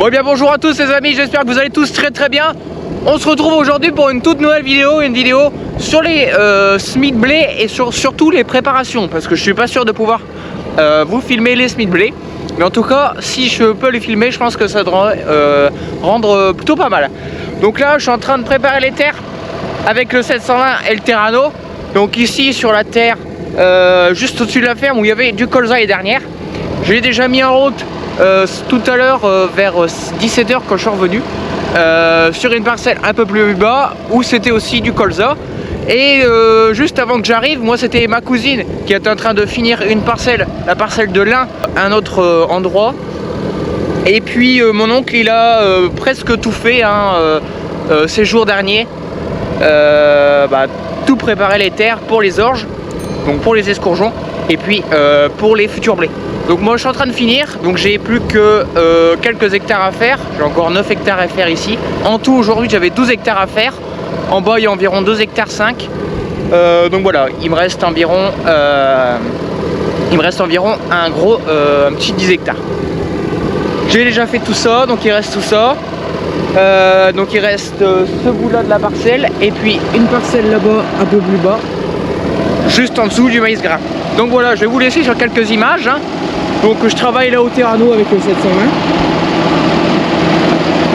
Bon et bien bonjour à tous les amis, j'espère que vous allez tous très bien. On se retrouve aujourd'hui pour une toute nouvelle vidéo, une vidéo sur les semis de blé et surtout les préparations, parce que je suis pas sûr de pouvoir vous filmer les semis de blé. Mais en tout cas, si je peux les filmer, je pense que ça devrait rendre plutôt pas mal. Donc là, je suis en train de préparer les terres avec le 720 et le Terrano. Donc ici sur la terre, juste au-dessus de la ferme où il y avait du colza les dernières. Je l'ai déjà mis en route tout à l'heure vers 17 h quand je suis revenu sur une parcelle un peu plus bas où c'était aussi du colza. Et juste avant que j'arrive, moi c'était ma cousine qui est en train de finir une parcelle, la parcelle de l'Ain, un autre endroit. Et puis mon oncle il a presque tout fait hein, ces jours derniers, tout préparer les terres pour les orges, donc pour les escourgeons et puis pour les futurs blés. Donc moi je suis en train de finir, donc j'ai plus que quelques hectares à faire, j'ai encore 9 hectares à faire ici. En tout aujourd'hui j'avais 12 hectares à faire, en bas il y a environ 2 hectares 5. Donc voilà, il me reste environ un petit 10 hectares. J'ai déjà fait tout ça, donc il reste tout ça. Donc il reste ce bout là de la parcelle et puis une parcelle là-bas un peu plus bas, juste en dessous du maïs grain. Donc voilà, je vais vous laisser sur quelques images hein. Donc je travaille là au Terrano avec le 720.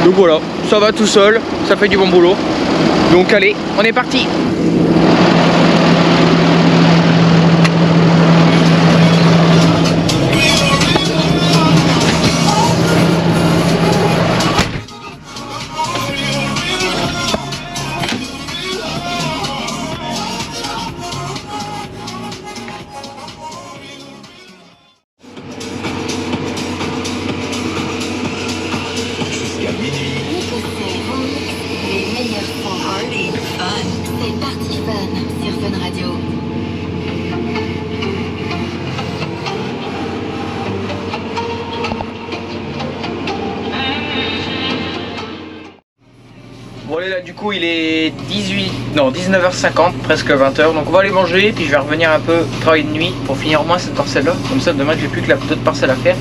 Donc voilà, ça va tout seul, ça fait du bon boulot. Donc allez, on est parti. Bon allez là du coup il est 19h50, presque 20 h, donc on va aller manger puis je vais revenir un peu travailler de nuit pour finir au moins cette parcelle là, comme ça demain j'ai plus que la petite parcelle à faire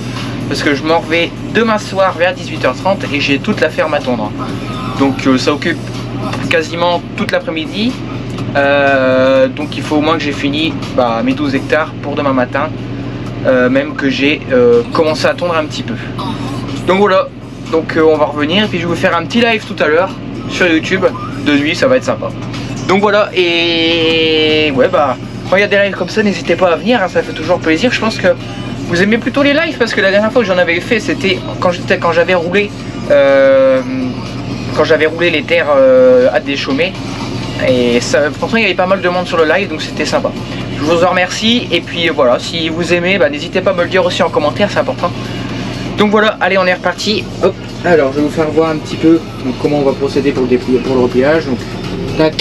parce que je m'en vais demain soir vers 18h30 et j'ai toute la ferme à tondre. Donc ça occupe quasiment toute l'après-midi, donc il faut au moins que j'ai fini mes 12 hectares pour demain matin, même que j'ai commencé à tondre un petit peu. Donc voilà, donc on va revenir et puis je vais vous faire un petit live tout à l'heure sur YouTube de nuit, ça va être sympa. Donc voilà, et ouais quand il y a des lives comme ça n'hésitez pas à venir hein, ça fait toujours plaisir. Je pense que vous aimez plutôt les lives parce que la dernière fois que j'en avais fait c'était quand j'avais roulé les terres à déchaumer et ça, franchement il y avait pas mal de monde sur le live donc c'était sympa. Je vous en remercie et puis voilà, si vous aimez n'hésitez pas à me le dire aussi en commentaire, c'est important. Donc voilà, allez on est reparti. Hop. Alors je vais vous faire voir un petit peu donc, comment on va procéder pour le repliage. Donc tac.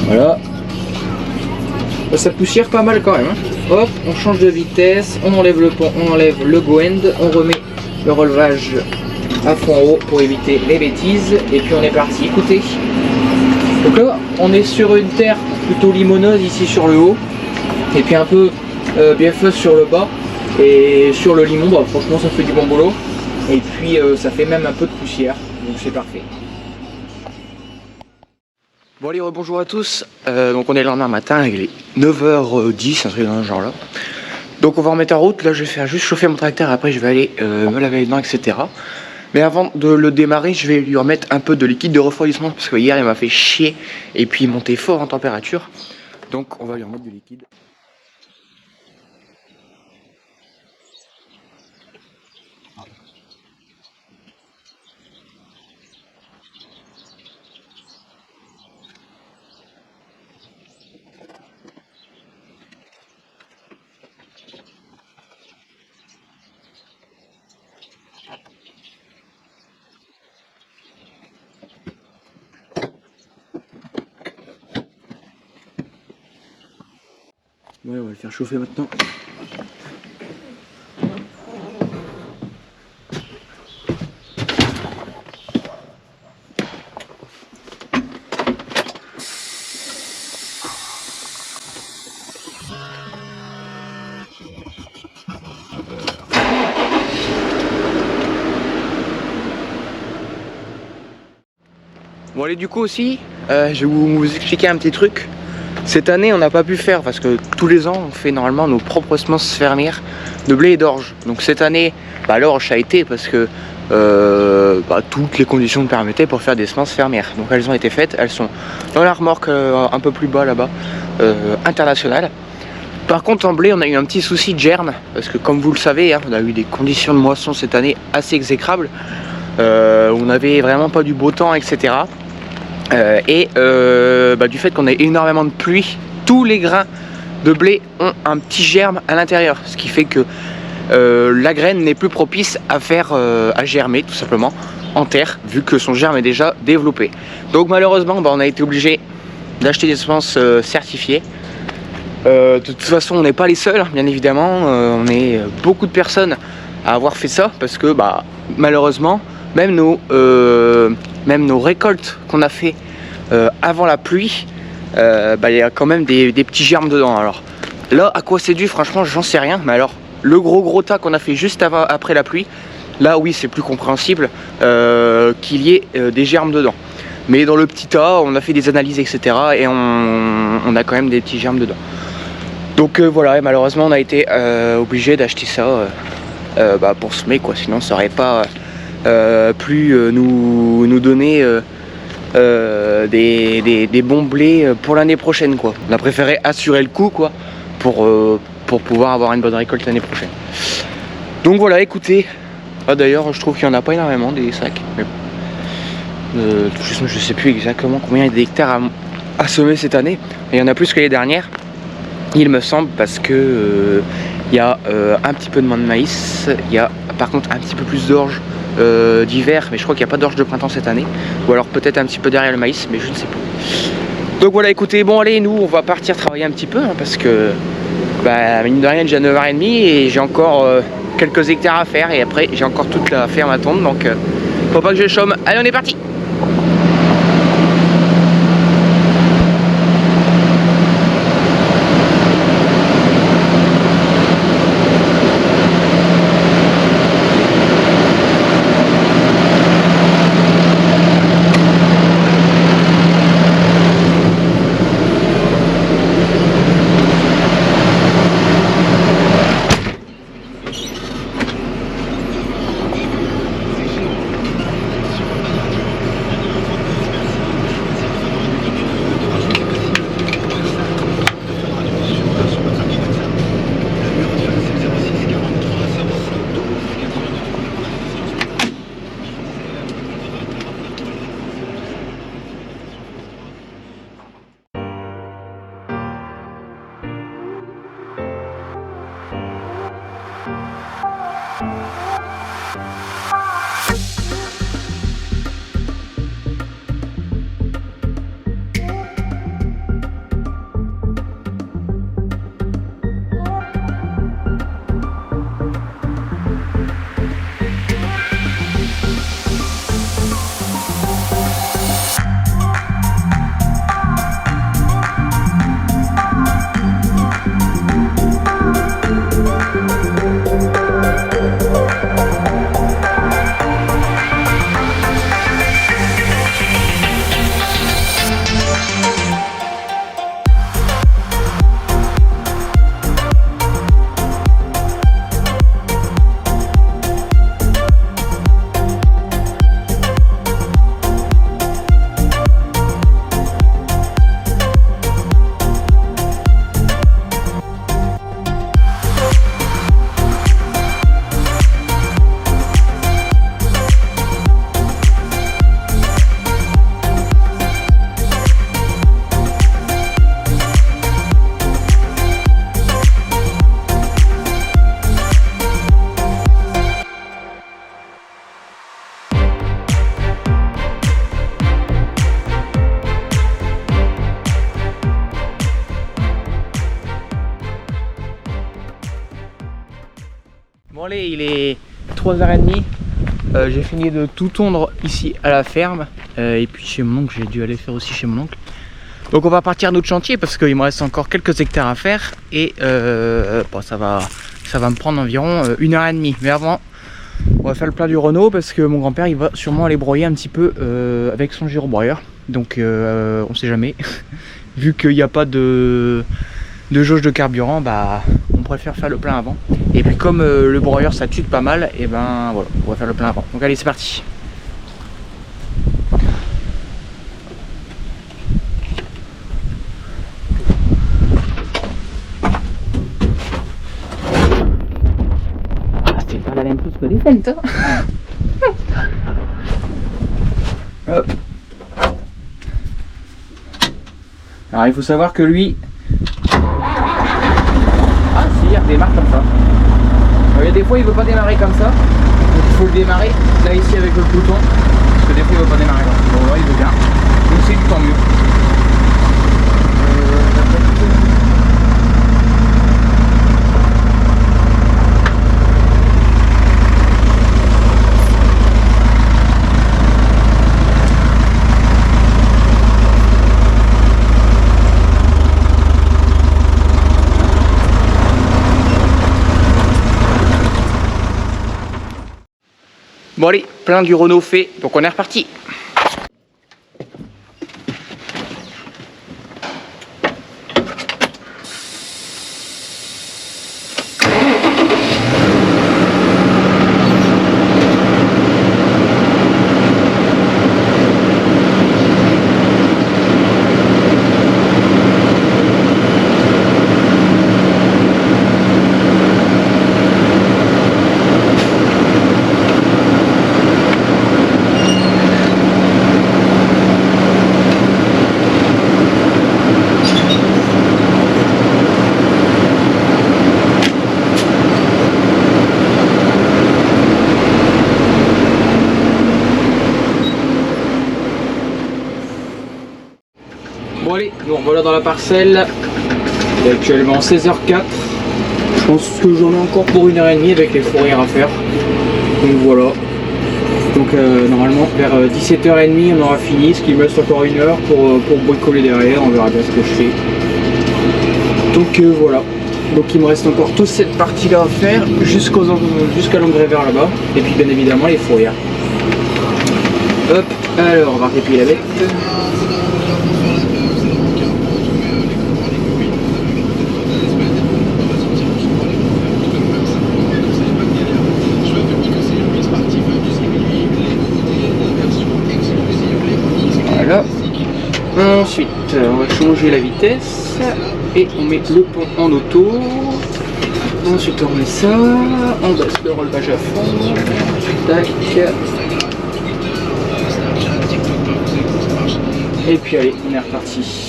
Voilà. Ça poussière pas mal quand même hein. Hop, on change de vitesse, on enlève le pont, on enlève le go-end, on remet le relevage à fond haut pour éviter les bêtises et puis on est parti. Écoutez. Donc là, on est sur une terre plutôt limoneuse ici sur le haut, et puis un peu bienfeuse sur le bas, et sur le limon, franchement ça fait du bon boulot, et puis ça fait même un peu de poussière, donc c'est parfait. Bon allez, bonjour à tous, donc on est le lendemain matin, il est 9h10, un truc dans ce genre là. Donc on va remettre en route, là je vais faire juste chauffer mon tracteur, après je vais aller me laver les dents, etc. Mais avant de le démarrer, je vais lui remettre un peu de liquide de refroidissement parce que hier il m'a fait chier et puis il montait fort en température. Donc on va lui remettre du liquide. Ouais, on va le faire chauffer maintenant. Bon allez, du coup aussi, je vais vous expliquer un petit truc. Cette année on n'a pas pu faire parce que tous les ans on fait normalement nos propres semences fermières de blé et d'orge. Donc cette année, l'orge ça a été parce que toutes les conditions le permettaient pour faire des semences fermières. Donc elles ont été faites, elles sont dans la remorque un peu plus bas là-bas, internationale. Par contre en blé on a eu un petit souci de germe parce que comme vous le savez, on a eu des conditions de moisson cette année assez exécrables. On n'avait vraiment pas du beau temps, etc. Du fait qu'on a énormément de pluie, tous les grains de blé ont un petit germe à l'intérieur, ce qui fait que la graine n'est plus propice à germer tout simplement en terre, vu que son germe est déjà développé. Donc malheureusement on a été obligé d'acheter des semences certifiées. De toute façon on n'est pas les seuls, bien évidemment, on est beaucoup de personnes à avoir fait ça, parce que malheureusement même nos récoltes qu'on a fait avant la pluie, il y a quand même des petits germes dedans. Alors là, à quoi c'est dû, franchement j'en sais rien, mais alors le gros tas qu'on a fait juste après la pluie, là oui c'est plus compréhensible qu'il y ait des germes dedans. Mais dans le petit tas, on a fait des analyses, etc. et on a quand même des petits germes dedans. Donc voilà, et malheureusement on a été obligé d'acheter ça pour semer, quoi. Sinon ça aurait pas pu nous donner des bons blés pour l'année prochaine, quoi. On a préféré assurer le coup, quoi, pour pouvoir avoir une bonne récolte l'année prochaine. Donc voilà, écoutez, d'ailleurs je trouve qu'il n'y en a pas énormément des sacs, mais je sais plus exactement combien il y a d'hectares à semer cette année, mais il y en a plus que l'année dernière, il me semble, parce que il y a un petit peu de moins de maïs, il y a par contre un petit peu plus d'orge d'hiver, mais je crois qu'il n'y a pas d'orge de printemps cette année, ou alors peut-être un petit peu derrière le maïs, mais je ne sais plus. Donc voilà, écoutez, bon allez, nous on va partir travailler un petit peu, parce que mine de rien déjà 9h30 et j'ai encore quelques hectares à faire, et après j'ai encore toute la ferme à tondre, donc faut pas que je chôme. Allez, on est parti. Bon allez, il est 3h30, j'ai fini de tout tondre ici à la ferme, et puis chez mon oncle, j'ai dû aller faire aussi chez mon oncle. Donc on va partir à notre chantier parce qu'il me reste encore quelques hectares à faire, et ça va me prendre environ 1h30. Mais avant, on va faire le plat du Renault parce que mon grand-père il va sûrement aller broyer un petit peu avec son gyrobroyeur. donc on sait jamais. Vu qu'il n'y a pas de jauge de carburant, bah on préfère faire le plein avant. Et puis comme le broyeur ça tue pas mal, et ben voilà, on va faire le plein avant. Donc allez, c'est parti. C'est pas la même chose que les fentes, hein. Hop. Alors il faut savoir que lui, ah si, il redémarre comme ça. Il y a des fois il veut pas démarrer comme ça, donc il faut le démarrer là ici avec le bouton, parce que des fois il veut pas démarrer comme ça. Bon là il veut bien, donc c'est du tant mieux. Bon allez, plein du Renault fait, donc on est reparti. Bon allez, nous revoilà dans la parcelle. Il est actuellement 16h04. Je pense que j'en ai encore pour 1h30 avec les fourrières à faire. Donc voilà. Donc normalement vers 17h30 on aura fini, ce qui me reste encore 1 heure pour bricoler derrière, on verra bien ce que je fais. Donc voilà. Donc il me reste encore toute cette partie là à faire jusqu'à l'engrais vert là-bas. Et puis bien évidemment les fourrières. Hop, alors on va répiler la bête. Voilà. Ensuite, on va changer la vitesse et on met le pont en auto. Ensuite, on met ça, on baisse le relevage à fond. Tac. Et puis allez, on est reparti.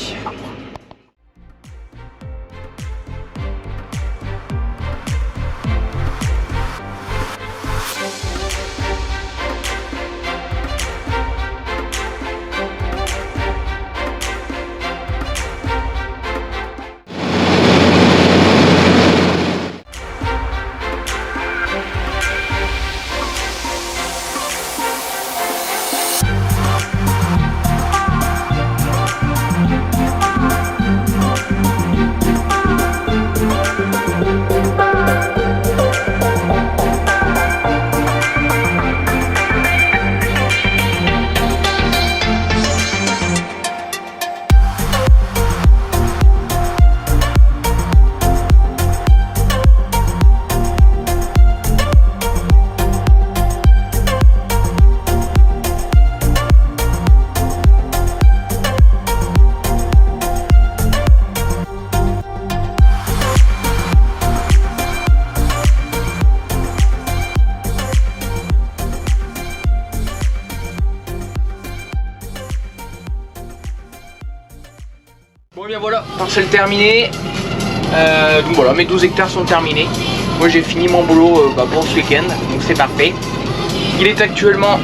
Bon bien voilà, parcelle terminée. Donc voilà, mes 12 hectares sont terminés. Moi j'ai fini mon boulot pour ce week-end, donc c'est parfait. Il est actuellement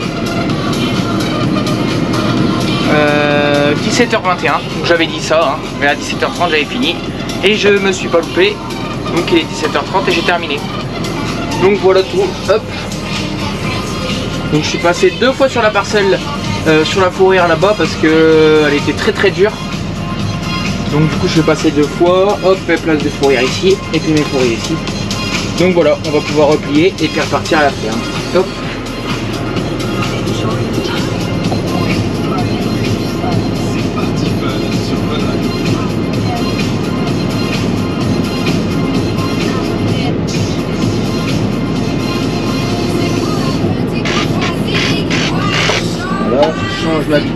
17h21, donc j'avais dit ça, hein, mais à 17h30 j'avais fini. Et je me suis pas loupé, donc il est 17h30 et j'ai terminé. Donc voilà tout, hop. Donc je suis passé 2 fois sur la parcelle, sur la fourrière là-bas parce que elle était très dure. Donc du coup je vais passer 2 fois, hop, place de fourrière ici, et puis mes fourrières ici. Donc voilà, on va pouvoir replier et puis repartir à la ferme. Hop.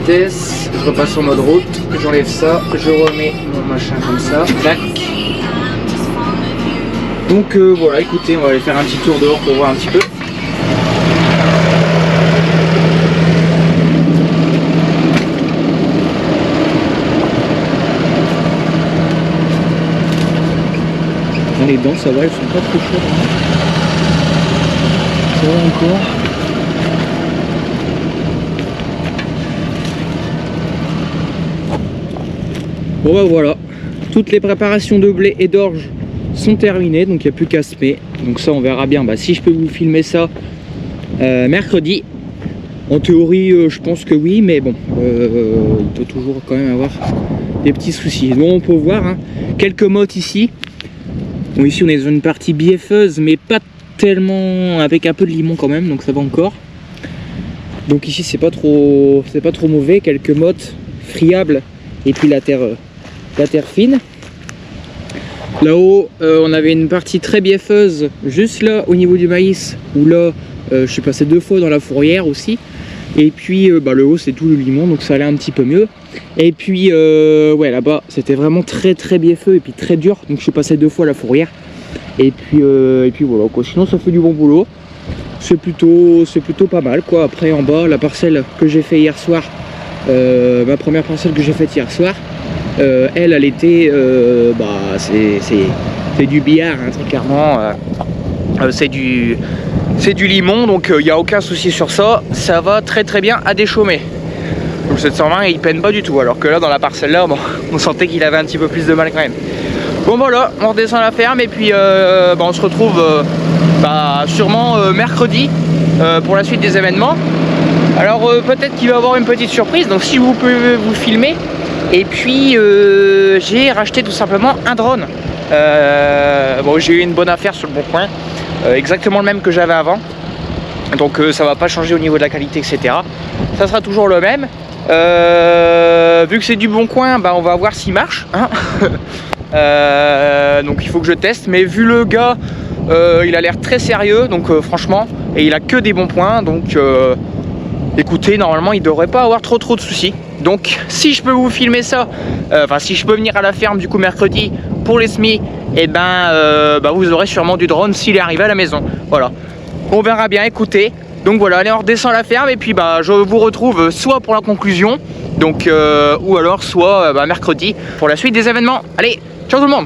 vitesse, je repasse en mode route, j'enlève ça, je remets mon machin comme ça, tac. Donc voilà, écoutez, on va aller faire un petit tour dehors pour voir un petit peu. Les dents, ça va, elles sont pas trop chaudes. Ça va encore. Bon bah voilà, toutes les préparations de blé et d'orge sont terminées, donc il n'y a plus qu'à semer. Donc ça on verra bien, si je peux vous filmer ça mercredi. En théorie je pense que oui, mais bon, il peut toujours quand même avoir des petits soucis. Bon, on peut voir hein, quelques mottes ici. Bon, ici on est dans une partie bieffeuse, mais pas tellement, avec un peu de limon quand même, donc ça va encore. Donc ici c'est pas trop mauvais, quelques mottes friables et puis la terre fine. Là-haut on avait une partie très bieffeuse juste là au niveau du maïs, où là je suis passé 2 fois dans la fourrière aussi. Et puis le haut c'est tout le limon, donc ça allait un petit peu mieux. Et puis ouais, là-bas c'était vraiment très bieffeux et puis très dur, donc je suis passé 2 fois à la fourrière. Et puis voilà quoi. Sinon ça fait du bon boulot, c'est plutôt pas mal quoi. Après en bas, la parcelle que j'ai fait hier soir, ma première parcelle que j'ai faite hier soir, elle était c'est du billard hein, très clairement. C'est du limon, donc il n'y a aucun souci sur ça. Ça va très bien à déchaumer. Le 720 il peine pas du tout, alors que là dans la parcelle là, bon, on sentait qu'il avait un petit peu plus de mal quand même. Bon voilà, on redescend à la ferme et puis on se retrouve sûrement mercredi pour la suite des événements. Alors peut-être qu'il va y avoir une petite surprise, donc si vous pouvez vous filmer. Et puis j'ai racheté tout simplement un drone. Bon, j'ai eu une bonne affaire sur le bon coin, exactement le même que j'avais avant. Donc ça va pas changer au niveau de la qualité, etc. Ça sera toujours le même. Vu que c'est du bon coin, on va voir s'il marche hein. Donc il faut que je teste, mais vu le gars il a l'air très sérieux, donc franchement, et il a que des bons points, donc écoutez, normalement il devrait pas avoir trop de soucis. Donc si je peux vous filmer ça, si je peux venir à la ferme du coup mercredi pour les semis, et vous aurez sûrement du drone s'il est arrivé à la maison. Voilà, on verra bien, écoutez. Donc voilà, allez, on redescend la ferme et puis je vous retrouve soit pour la conclusion, donc ou alors soit mercredi pour la suite des événements. Allez, ciao tout le monde.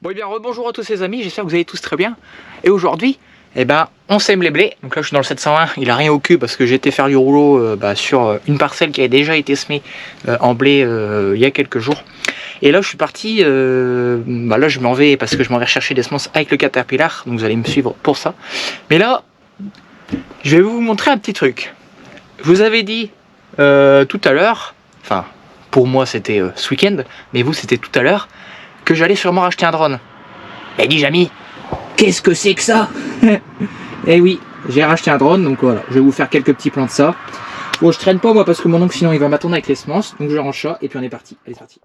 Bon et bien rebonjour à tous ces amis, j'espère que vous allez tous très bien. Et aujourd'hui, Et ben on sème les blés. Donc là je suis dans le 720, il a rien au cul parce que j'ai été faire du rouleau sur une parcelle qui a déjà été semée en blé il y a quelques jours. Et là je suis parti, là je m'en vais parce que je m'en vais rechercher des semences avec le Caterpillar, donc vous allez me suivre pour ça. Mais là, je vais vous montrer un petit truc. Je vous avais dit tout à l'heure, enfin pour moi c'était ce week-end, mais vous c'était tout à l'heure, que j'allais sûrement racheter un drone. Mais dis Jamy, qu'est-ce que c'est que ça? Eh oui, j'ai racheté un drone, donc voilà, je vais vous faire quelques petits plans de ça. Bon, je traîne pas moi parce que mon oncle sinon il va m'attendre avec les semences, donc je range ça et puis on est parti. Allez, c'est parti.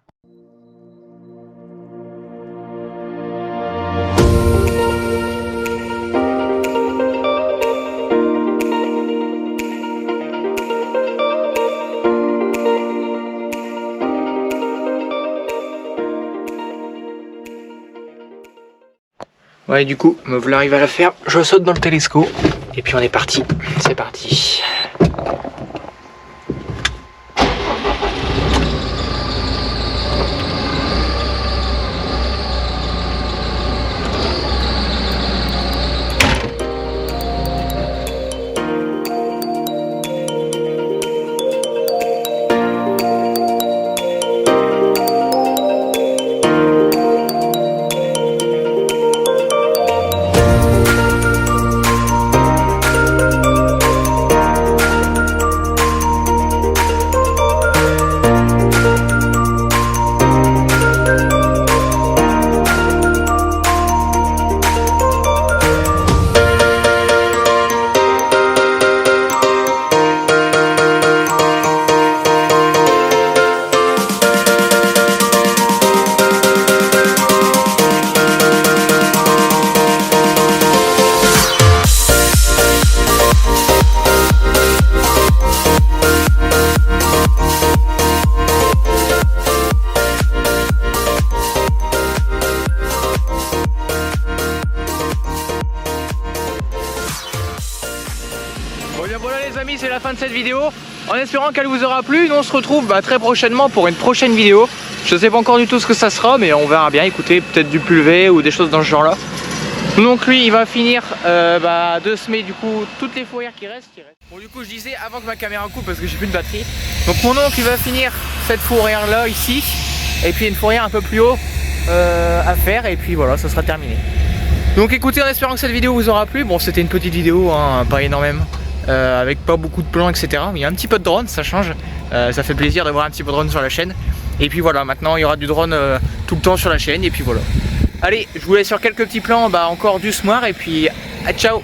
Ouais, du coup, me voilà arrivé à la faire, je saute dans le télescope et puis on est parti. C'est parti. Bon bien voilà les amis, c'est la fin de cette vidéo. En espérant qu'elle vous aura plu, nous on se retrouve très prochainement pour une prochaine vidéo. Je sais pas encore du tout ce que ça sera, mais on verra bien. Écoutez, peut-être du pulvé ou des choses dans ce genre là. Donc lui il va finir de semer du coup toutes les fourrières qui restent. Bon du coup je disais avant que ma caméra coupe parce que j'ai plus de batterie. Donc mon oncle il va finir cette fourrière là ici. Et puis une fourrière un peu plus haut à faire. Et puis voilà, ça sera terminé. Donc écoutez, en espérant que cette vidéo vous aura plu. Bon c'était une petite vidéo, hein, pas énormément. Avec pas beaucoup de plans etc. Mais il y a un petit peu de drone, ça change. Ça fait plaisir d'avoir un petit peu de drone sur la chaîne. Et puis voilà, maintenant il y aura du drone tout le temps sur la chaîne. Et puis voilà. Allez, je vous laisse sur quelques petits plans encore du soir. Et puis ciao.